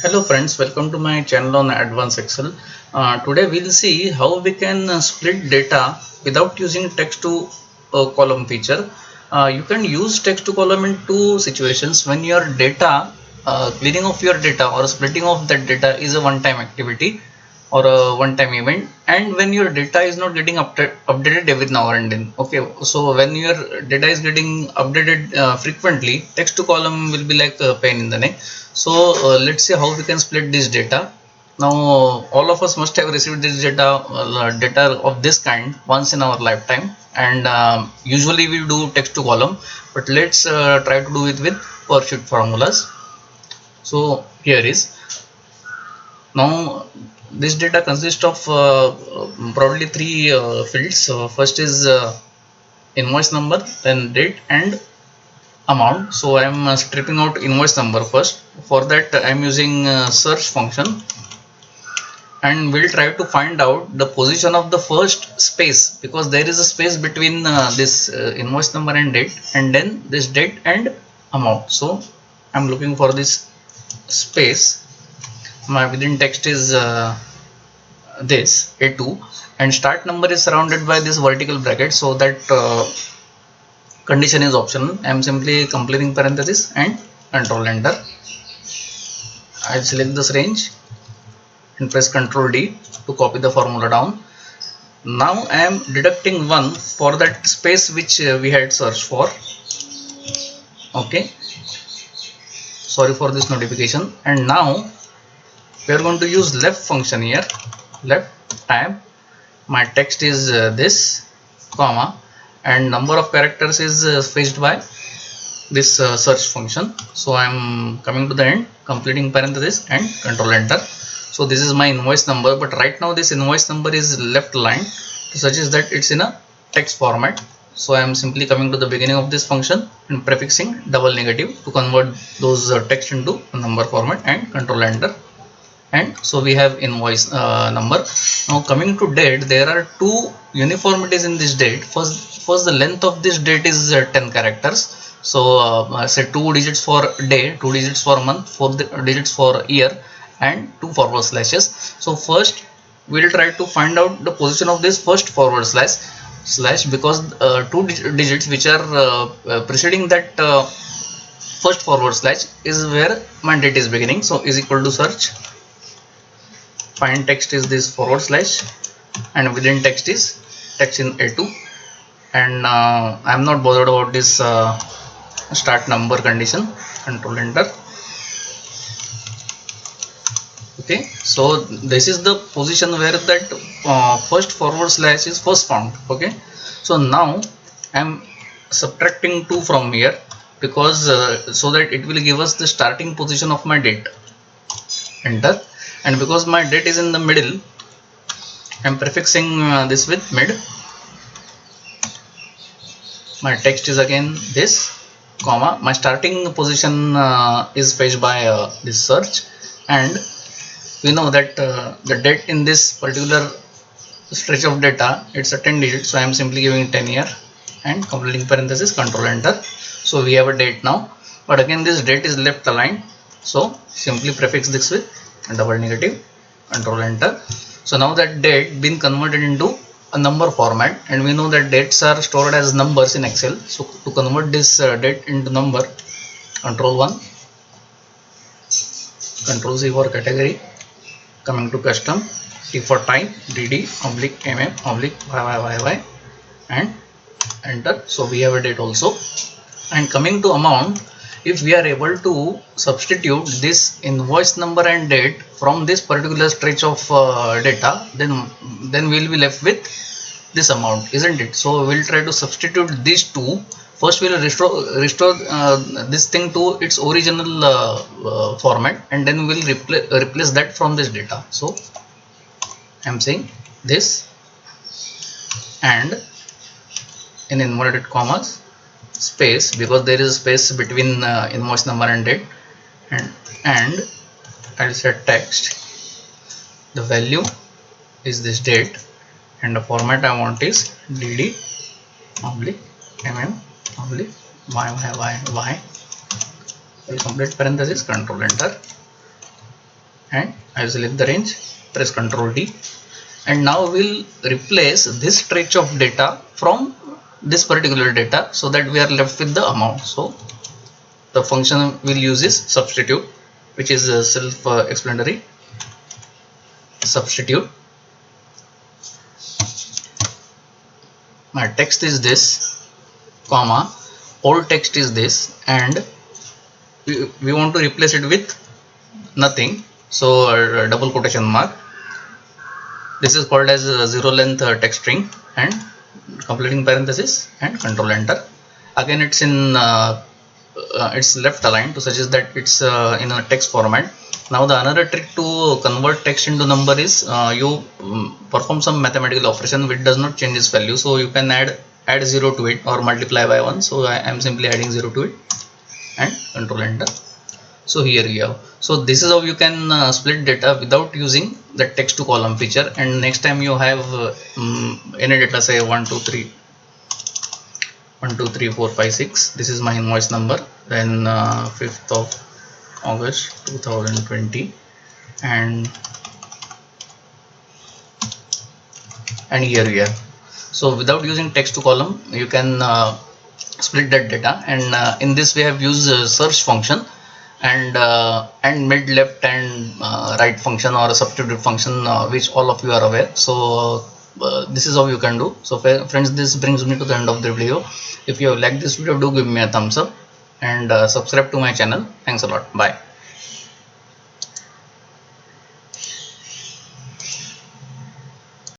Hello friends, welcome to my channel on Advanced Excel. Today we'll see how we can split data without using text to column feature. You can use text to column in two situations: when your data, cleaning of your data or splitting of that data is a one-time activity or a one-time event, and when your data is not getting updated every now and then. Okay, so when your data is getting updated frequently, text to column will be like a pain in the neck. So let's see how we can split this data. Now all of us must have received this data of this kind once in our lifetime, and usually we do text to column, but let's try to do it with PowerSheet formulas. So here is, now this data consists of broadly three fields. First is invoice number, then date and amount. So I am stripping out invoice number first. For that I am using search function, and we'll try to find out the position of the first space, because there is a space between this invoice number and date, and then this date and amount. So I'm looking for this space. My within text is this A2, and start number is surrounded by this vertical bracket, so that condition is optional. I am simply completing parenthesis and control enter. I'll select this range and press Ctrl D to copy the formula down. Now I am deducting 1 for that space which we had searched for. Okay, sorry for this notification. And now we are going to use left function here, left tab. My text is this, comma, and number of characters is fetched by this search function. So I am coming to the end, completing parenthesis and control enter. So this is my invoice number, but right now this invoice number is left aligned such as that it's in a text format. So I am simply coming to the beginning of this function and prefixing double negative to convert those text into a number format and control enter. And so we have invoice number. Now coming to date, there are two uniformities in this date. First the length of this date is 10 characters. So say 2 digits for day, 2 digits for month, 4 digits for year, and 2 forward slashes. So first we will try to find out the position of this first forward slash, because 2 digits which are preceding that first forward slash is where my date is beginning. So is equal to search, find text is this forward slash, and within text is text in A2, and I am not bothered about this start number condition. Control enter. Okay, so this is the position where that first forward slash is first found. Okay, so now I am subtracting 2 from here, because so that it will give us the starting position of my date. Enter. And because my date is in the middle, I am prefixing this with mid. My text is again this, comma, my starting position is fetched by this search, and we know that the date in this particular stretch of data, it's a 10 digit, so I am simply giving 10 here and completing parenthesis, control enter. So we have a date now, but again this date is left aligned, so simply prefix this with double negative, control enter. So now that date been converted into a number format, and we know that dates are stored as numbers in Excel. So to convert this date into number, control 1, control C for category, coming to custom, T for type, DD /mm/YYYY, and enter. So we have a date also. And coming to amount, if we are able to substitute this invoice number and date from this particular stretch of data, then we'll be left with this amount, isn't it? So we'll try to substitute these two. First we'll restore this thing to its original format, and then we'll replace that from this data. So I'm saying this, and in inverted commas, space, because there is a space between invoice number and date, and I'll set text. The value is this date, and the format I want is DD /mm /YYYY. Complete parenthesis, control enter. and I will select the range, press Ctrl D, and now we'll replace this stretch of data from this particular data so that we are left with the amount. So the function we'll use is substitute, which is self-explanatory. Substitute. My text is this, comma, old text is this, and we want to replace it with nothing, so double quotation mark. This is called as zero length text string, and completing parenthesis and Control Enter. Again, it's in it's left aligned to suggest that it's in a text format. Now the another trick to convert text into number is you perform some mathematical operation which does not change its value. So you can add 0 to it or multiply by 1. So I am simply adding 0 to it and Control Enter. So here we have. So this is how you can split data without using the text to column feature. And next time you have any data, say 1 2 3 4 5 6, this is my invoice number, then 5th of August 2020, and here we are. So without using text to column, you can split that data, and in this we have used search function and mid, left, and right function, or a substitute function, which all of you are aware. So this is how you can do. So friends, this brings me to the end of the video. If you have liked this video, do give me a thumbs up and subscribe to my channel. Thanks a lot. Bye.